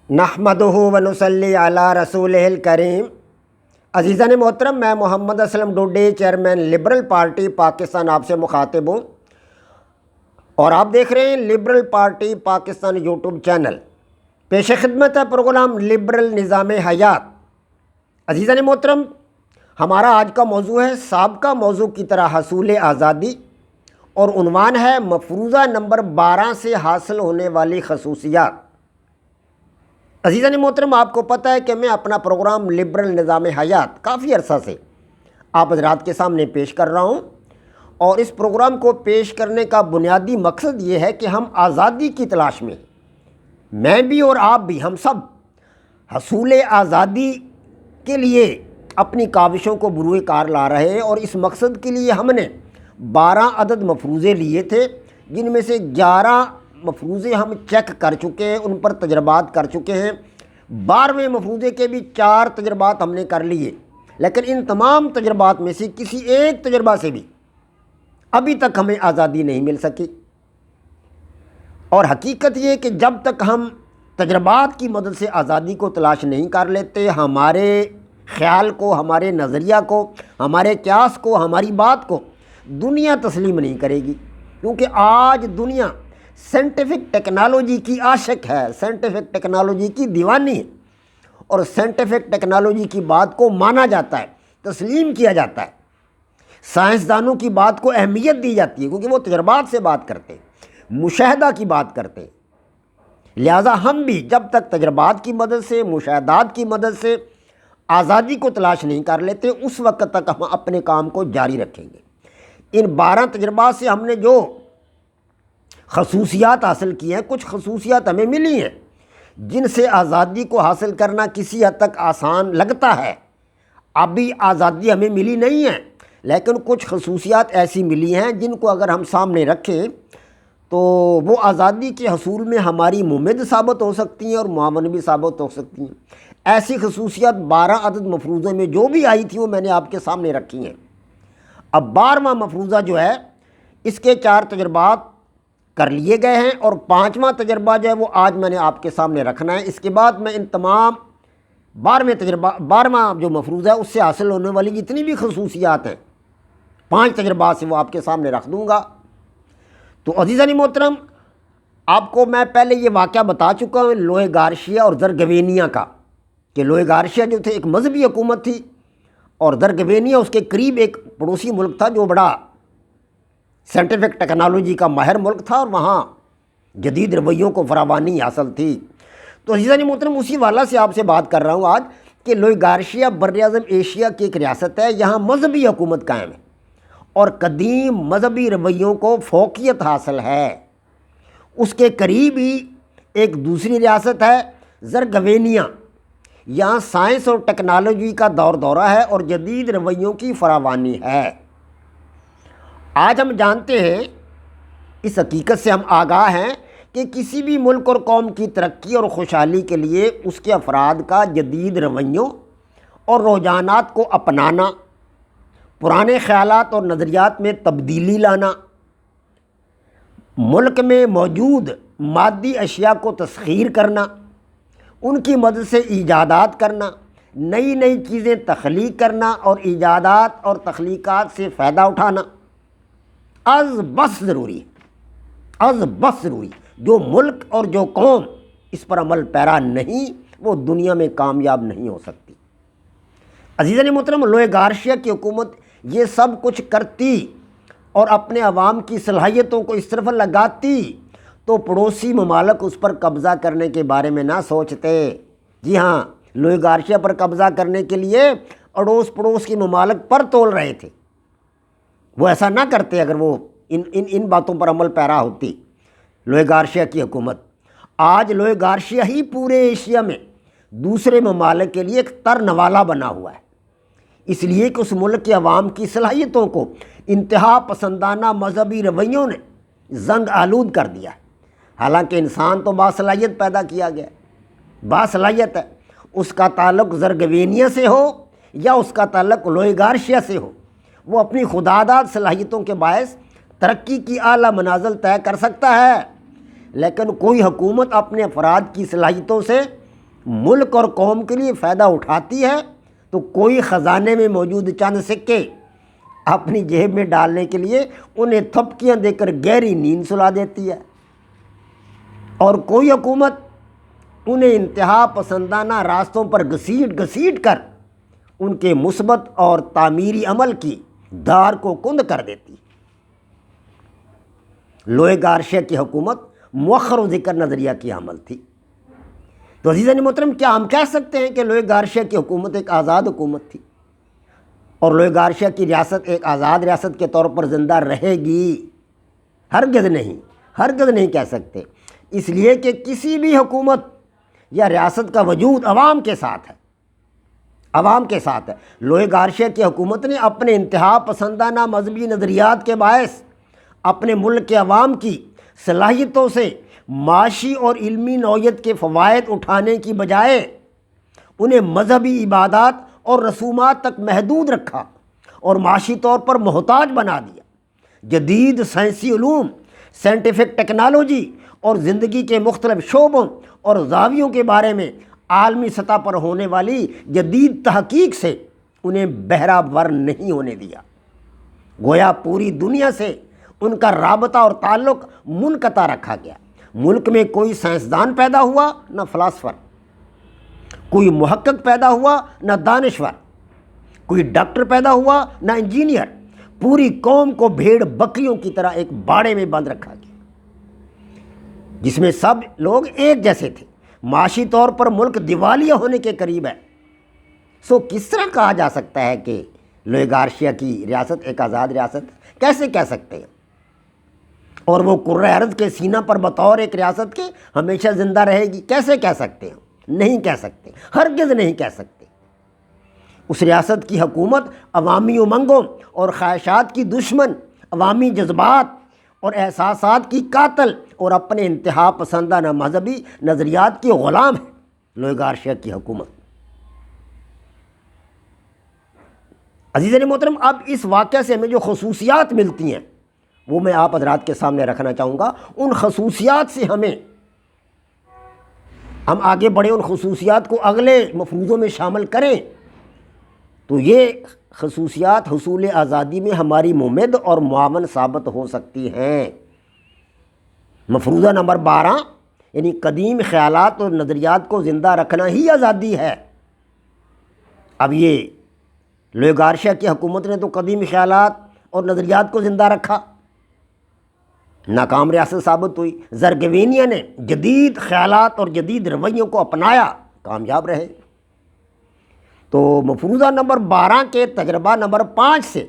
نحمدہ و نصلی علی رسولہ الکریم۔ عزیزان محترم، میں محمد اسلم ڈوڈے، چیئرمین لبرل پارٹی پاکستان، آپ سے مخاطب ہوں اور آپ دیکھ رہے ہیں لبرل پارٹی پاکستان یوٹیوب چینل۔ پیش خدمت ہے پروگرام لبرل نظام حیات۔ عزیزان محترم، ہمارا آج کا موضوع ہے سابقہ موضوع کی طرح حصول آزادی، اور عنوان ہے مفروضہ نمبر 12 سے حاصل ہونے والی خصوصیات۔ عزیزان محترم، آپ کو پتہ ہے کہ میں اپنا پروگرام لبرل نظام حیات کافی عرصہ سے آپ حضرات کے سامنے پیش کر رہا ہوں، اور اس پروگرام کو پیش کرنے کا بنیادی مقصد یہ ہے کہ ہم آزادی کی تلاش میں، میں بھی اور آپ بھی، ہم سب حصول آزادی کے لیے اپنی کاوشوں کو بروئے کار لا رہے ہیں، اور اس مقصد کے لیے ہم نے 12 عدد مفروضے لیے تھے، جن میں سے 11 مفروضے ہم چیک کر چکے ہیں، ان پر تجربات کر چکے ہیں۔ 12ویں مفروضے کے بھی 4 تجربات ہم نے کر لیے، لیکن ان تمام تجربات میں سے کسی ایک تجربہ سے بھی ابھی تک ہمیں آزادی نہیں مل سکی۔ اور حقیقت یہ کہ جب تک ہم تجربات کی مدد سے آزادی کو تلاش نہیں کر لیتے، ہمارے خیال کو، ہمارے نظریہ کو، ہمارے قیاس کو، ہماری بات کو دنیا تسلیم نہیں کرے گی، کیونکہ آج دنیا سائنٹیفک ٹیکنالوجی کی عاشق ہے، سائنٹیفک ٹیکنالوجی کی دیوانی ہے، اور سائنٹیفک ٹیکنالوجی کی بات کو مانا جاتا ہے، تسلیم کیا جاتا ہے۔ سائنسدانوں کی بات کو اہمیت دی جاتی ہے، کیونکہ وہ تجربات سے بات کرتے ہیں، مشاہدہ کی بات کرتے ہیں۔ لہٰذا ہم بھی جب تک تجربات کی مدد سے، مشاہدات کی مدد سے آزادی کو تلاش نہیں کر لیتے، اس وقت تک ہم اپنے کام کو جاری رکھیں گے۔ ان 12 تجربات سے ہم نے جو خصوصیات حاصل کی ہیں، کچھ خصوصیات ہمیں ملی ہیں جن سے آزادی کو حاصل کرنا کسی حد تک آسان لگتا ہے۔ ابھی آزادی ہمیں ملی نہیں ہے، لیکن کچھ خصوصیات ایسی ملی ہیں جن کو اگر ہم سامنے رکھیں تو وہ آزادی کے حصول میں ہماری ممد ثابت ہو سکتی ہیں اور معاون بھی ثابت ہو سکتی ہیں۔ ایسی خصوصیات 12 عدد مفروضے میں جو بھی آئی تھی وہ میں نے آپ کے سامنے رکھی ہیں۔ اب 12واں مفروضہ جو ہے، اس کے 4 تجربات کر لیے گئے ہیں، اور 5واں تجربہ جو ہے وہ آج میں نے آپ کے سامنے رکھنا ہے۔ اس کے بعد میں ان تمام 12واں جو مفروضہ ہے اس سے حاصل ہونے والی جتنی بھی خصوصیات ہیں، 5 تجربات سے وہ آپ کے سامنے رکھ دوں گا۔ تو عزیزان محترم، آپ کو میں پہلے یہ واقعہ بتا چکا ہوں لوئے گارشیا اور زرگوینیا کا، کہ لوئے گارشیا جو تھے ایک مذہبی حکومت تھی، اور زرگوینیا اس کے قریب ایک پڑوسی ملک تھا جو بڑا سائنٹیفک ٹیکنالوجی کا ماہر ملک تھا، اور وہاں جدید رویوں کو فراوانی حاصل تھی۔ تو عزیزان محترم، اسی والا سے آپ سے بات کر رہا ہوں آج کہ لوئے گارشیا براعظم ایشیا کی ایک ریاست ہے، یہاں مذہبی حکومت قائم ہے، اور قدیم مذہبی رویوں کو فوقیت حاصل ہے۔ اس کے قریب ہی ایک دوسری ریاست ہے زرگوینیا، یہاں سائنس اور ٹیکنالوجی کا دور دورہ ہے اور جدید رویوں کی فراوانی ہے۔ آج ہم جانتے ہیں، اس حقیقت سے ہم آگاہ ہیں کہ کسی بھی ملک اور قوم کی ترقی اور خوشحالی کے لیے اس کے افراد کا جدید رویوں اور رجحانات کو اپنانا، پرانے خیالات اور نظریات میں تبدیلی لانا، ملک میں موجود مادی اشیاء کو تسخیر کرنا، ان کی مدد سے ایجادات کرنا، نئی نئی چیزیں تخلیق کرنا، اور ایجادات اور تخلیقات سے فائدہ اٹھانا از بس ضروری ہے، از بس ضروری۔ جو ملک اور جو قوم اس پر عمل پیرا نہیں، وہ دنیا میں کامیاب نہیں ہو سکتی۔ عزیزان محترم، لوئے گارشیا کی حکومت یہ سب کچھ کرتی اور اپنے عوام کی صلاحیتوں کو اس طرف لگاتی تو پڑوسی ممالک اس پر قبضہ کرنے کے بارے میں نہ سوچتے۔ جی ہاں، لوئے گارشیا پر قبضہ کرنے کے لیے اڑوس پڑوس کی ممالک پر تول رہے تھے، وہ ایسا نہ کرتے اگر وہ ان باتوں پر عمل پیرا ہوتی لوئے گارشیا کی حکومت۔ آج لوئے گارشیا ہی پورے ایشیا میں دوسرے ممالک کے لیے ایک ترنوالا بنا ہوا ہے، اس لیے کہ اس ملک کے عوام کی صلاحیتوں کو انتہا پسندانہ مذہبی رویوں نے زنگ آلود کر دیا ہے۔ حالانکہ انسان تو باصلاحیت پیدا کیا گیا ہے، باصلاحیت ہے، اس کا تعلق زرگوینیا سے ہو یا اس کا تعلق لوئے گارشیا سے ہو، وہ اپنی خداداد صلاحیتوں کے باعث ترقی کی اعلیٰ منازل طے کر سکتا ہے، لیکن کوئی حکومت اپنے افراد کی صلاحیتوں سے ملک اور قوم کے لیے فائدہ اٹھاتی ہے تو کوئی خزانے میں موجود چند سکے اپنی جیب میں ڈالنے کے لیے انہیں تھپکیاں دے کر گہری نیند سلا دیتی ہے، اور کوئی حکومت انہیں انتہا پسندانہ راستوں پر گھسیٹ کر ان کے مثبت اور تعمیری عمل کی دار کو کند کر دیتی ہے۔ لوئے گارشیا کی حکومت مؤخر و ذکر نظریہ کی عمل تھی۔ تو عزیزان محترم، کیا ہم کہہ سکتے ہیں کہ لوئے گارشیا کی حکومت ایک آزاد حکومت تھی اور لوئے گارشیا کی ریاست ایک آزاد ریاست کے طور پر زندہ رہے گی؟ ہرگز نہیں کہہ سکتے، اس لیے کہ کسی بھی حکومت یا ریاست کا وجود عوام کے ساتھ ہے۔ لوئے گارشیا کی حکومت نے اپنے انتہا پسندانہ مذہبی نظریات کے باعث اپنے ملک کے عوام کی صلاحیتوں سے معاشی اور علمی نوعیت کے فوائد اٹھانے کی بجائے انہیں مذہبی عبادات اور رسومات تک محدود رکھا اور معاشی طور پر محتاج بنا دیا۔ جدید سائنسی علوم، سائنٹیفک ٹیکنالوجی اور زندگی کے مختلف شعبوں اور زاویوں کے بارے میں عالمی سطح پر ہونے والی جدید تحقیق سے انہیں بہرہ ور نہیں ہونے دیا۔ گویا پوری دنیا سے ان کا رابطہ اور تعلق منقطع رکھا گیا۔ ملک میں کوئی سائنسدان پیدا ہوا نہ فلاسفر، کوئی محقق پیدا ہوا نہ دانشور، کوئی ڈاکٹر پیدا ہوا نہ انجینئر۔ پوری قوم کو بھیڑ بکریوں کی طرح ایک باڑے میں بند رکھا گیا جس میں سب لوگ ایک جیسے تھے۔ معاشی طور پر ملک دیوالیہ ہونے کے قریب ہے۔ کس طرح کہا جا سکتا ہے کہ لوئے گارشیا کی ریاست ایک آزاد ریاست؟ کیسے کہہ سکتے ہیں؟ اور وہ کرۂ ارض کے سینہ پر بطور ایک ریاست کے ہمیشہ زندہ رہے گی؟ کیسے کہہ سکتے ہیں؟ نہیں کہہ سکتے، ہرگز نہیں کہہ سکتے۔ اس ریاست کی حکومت عوامی امنگوں اور خواہشات کی دشمن، عوامی جذبات اور احساسات کی قاتل اور اپنے انتہا پسندانہ مذہبی نظریات کی غلام ہے۔ لوئے گارشیا کی حکومت۔ عزیزان محترم، اب اس واقعہ سے ہمیں جو خصوصیات ملتی ہیں وہ میں آپ حضرات کے سامنے رکھنا چاہوں گا۔ ان خصوصیات سے ہم آگے بڑھیں، ان خصوصیات کو اگلے مفروضوں میں شامل کریں تو یہ خصوصیات حصول آزادی میں ہماری ممد اور معاون ثابت ہو سکتی ہیں۔ مفروضہ نمبر 12 یعنی قدیم خیالات اور نظریات کو زندہ رکھنا ہی آزادی ہے۔ اب یہ لوئے گارشیا کی حکومت نے تو قدیم خیالات اور نظریات کو زندہ رکھا، ناکام ریاست ثابت ہوئی۔ زرگوینیا نے جدید خیالات اور جدید رویوں کو اپنایا، کامیاب رہے۔ تو مفروضہ نمبر 12 کے تجربہ نمبر 5 سے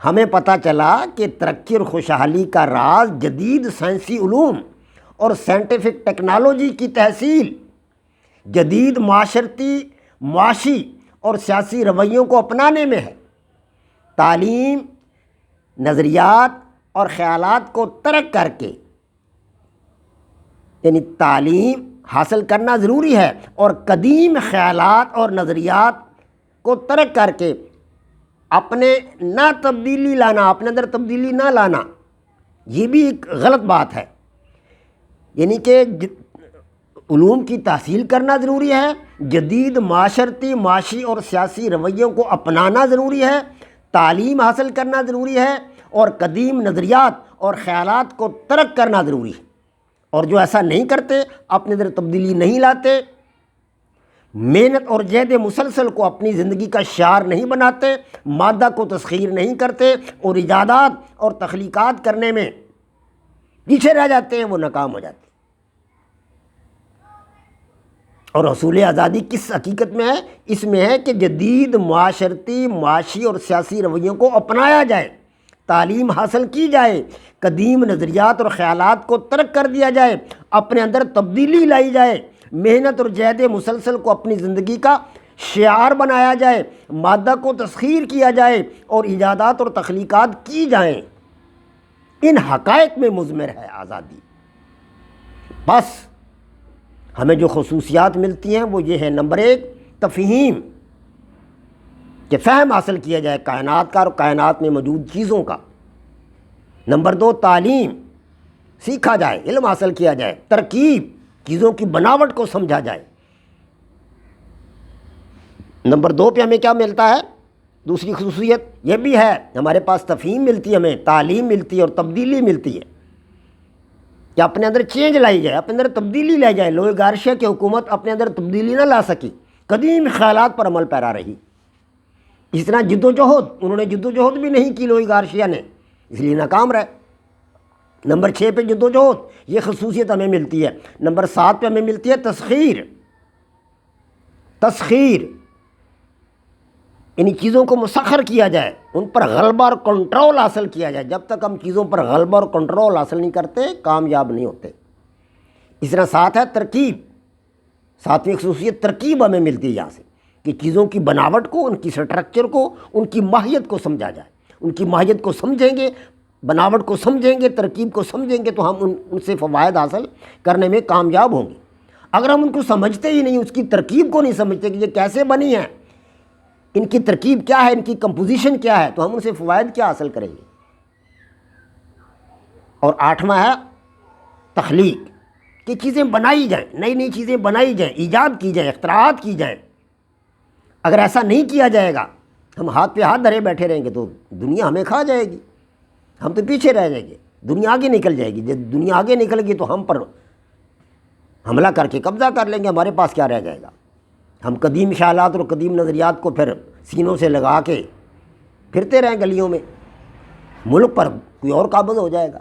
ہمیں پتہ چلا کہ ترقی اور خوشحالی کا راز جدید سائنسی علوم اور سائنٹیفک ٹیکنالوجی کی تحصیل، جدید معاشی اور سیاسی رویوں کو اپنانے میں ہے۔ تعلیم، نظریات اور خیالات کو ترک کر کے، یعنی تعلیم حاصل کرنا ضروری ہے اور قدیم خیالات اور نظریات کو ترک کر کے اپنے اندر تبدیلی نہ لانا، یہ بھی ایک غلط بات ہے۔ یعنی کہ علوم کی تحصیل کرنا ضروری ہے، جدید معاشی اور سیاسی رویوں کو اپنانا ضروری ہے، تعلیم حاصل کرنا ضروری ہے اور قدیم نظریات اور خیالات کو ترک کرنا ضروری ہے۔ اور جو ایسا نہیں کرتے، اپنے اندر تبدیلی نہیں لاتے، محنت اور جہد مسلسل کو اپنی زندگی کا شعار نہیں بناتے، مادہ کو تسخیر نہیں کرتے اور ایجادات اور تخلیقات کرنے میں پیچھے رہ جاتے ہیں، وہ ناکام ہو جاتے ہیں۔ اور حصول آزادی کس حقیقت میں ہے؟ اس میں ہے کہ جدید معاشی اور سیاسی رویوں کو اپنایا جائے، تعلیم حاصل کی جائے، قدیم نظریات اور خیالات کو ترک کر دیا جائے، اپنے اندر تبدیلی لائی جائے، محنت اور جہد مسلسل کو اپنی زندگی کا شعار بنایا جائے، مادہ کو تسخیر کیا جائے اور ایجادات اور تخلیقات کی جائیں۔ ان حقائق میں مضمر ہے آزادی۔ بس ہمیں جو خصوصیات ملتی ہیں وہ یہ ہے: نمبر 1 تفہیم، کہ فہم حاصل کیا جائے کائنات کا اور کائنات میں موجود چیزوں کا۔ نمبر 2 تعلیم، سیکھا جائے، علم حاصل کیا جائے۔ ترکیب، چیزوں کی بناوٹ کو سمجھا جائے۔ نمبر 2 پہ ہمیں کیا ملتا ہے؟ دوسری خصوصیت یہ بھی ہے، ہمارے پاس تفہیم ملتی ہے، ہمیں تعلیم ملتی ہے اور تبدیلی ملتی ہے کہ اپنے اندر چینج لائی جائے، اپنے اندر تبدیلی لائی جائے۔ لوئی گارشیا کی حکومت اپنے اندر تبدیلی نہ لا سکی، قدیم خیالات پر عمل پیرا رہی۔ اس طرح جد و جہد، انہوں نے جد و جہد بھی نہیں کی لوئی گارشیا نے، اس لیے ناکام رہے۔ نمبر 6 پہ جد و جہد، یہ خصوصیت ہمیں ملتی ہے۔ نمبر 7 پہ ہمیں ملتی ہے تسخیر۔ تسخیر ان چیزوں کو مسخر کیا جائے، ان پر غلبہ اور کنٹرول حاصل کیا جائے۔ جب تک ہم چیزوں پر غلبہ اور کنٹرول حاصل نہیں کرتے، کامیاب نہیں ہوتے۔ اس طرح 7 ہے ترکیب۔ 7ویں خصوصیت ترکیب ہمیں ملتی ہے یہاں سے، کہ چیزوں کی بناوٹ کو، ان کی سٹرکچر کو، ان کی ماہیت کو سمجھا جائے۔ ان کی ماہیت کو سمجھیں گے، بناوٹ کو سمجھیں گے، ترکیب کو سمجھیں گے تو ہم ان سے فوائد حاصل کرنے میں کامیاب ہوں گے۔ اگر ہم ان کو سمجھتے ہی نہیں، اس کی ترکیب کو نہیں سمجھتے کہ یہ کیسے بنی ہے، ان کی ترکیب کیا ہے، ان کی کمپوزیشن کیا ہے، تو ہم ان سے فوائد کیا حاصل کریں گے۔ اور 8واں ہے تخلیق، کہ چیزیں بنائی جائیں، نئی نئی چیزیں بنائی جائیں، ایجاد کی جائیں، اختراعات کی جائیں۔ اگر ایسا نہیں کیا جائے گا، ہم ہاتھ پہ ہاتھ دھرے بیٹھے رہیں گے تو دنیا ہمیں کھا جائے گی، ہم تو پیچھے رہ جائیں گے، دنیا آگے نکل جائے گی۔ جب دنیا آگے نکل گی تو ہم پر حملہ کر کے قبضہ کر لیں گے، ہمارے پاس کیا رہ جائے گا۔ ہم قدیم خیالات اور قدیم نظریات کو پھر سینوں سے لگا کے پھرتے رہیں گلیوں میں، ملک پر کوئی اور قابض ہو جائے گا۔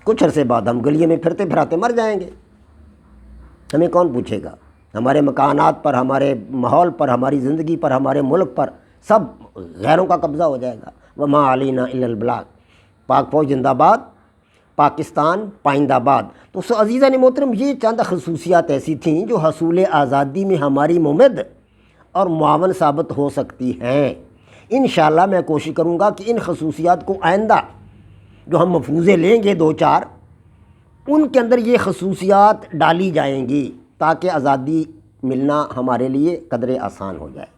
کچھ عرصے بعد ہم گلیوں میں پھرتے پھراتے مر جائیں گے، ہمیں کون پوچھے گا؟ ہمارے مکانات پر، ہمارے ماحول پر، ہماری زندگی پر، ہمارے ملک پر سب غیروں کا قبضہ ہو جائے گا۔ وما علینا الا البلاغ۔ پاک فوج زندہ باد، پاکستان پائندہ باد۔ تو عزیزان محترم، یہ چند خصوصیات ایسی تھیں جو حصول آزادی میں ہماری ممد اور معاون ثابت ہو سکتی ہیں۔ انشاءاللہ میں کوشش کروں گا کہ ان خصوصیات کو آئندہ جو ہم مفروضے لیں گے 2-4، ان کے اندر یہ خصوصیات ڈالی جائیں گی تاکہ آزادی ملنا ہمارے لیے قدرے آسان ہو جائے۔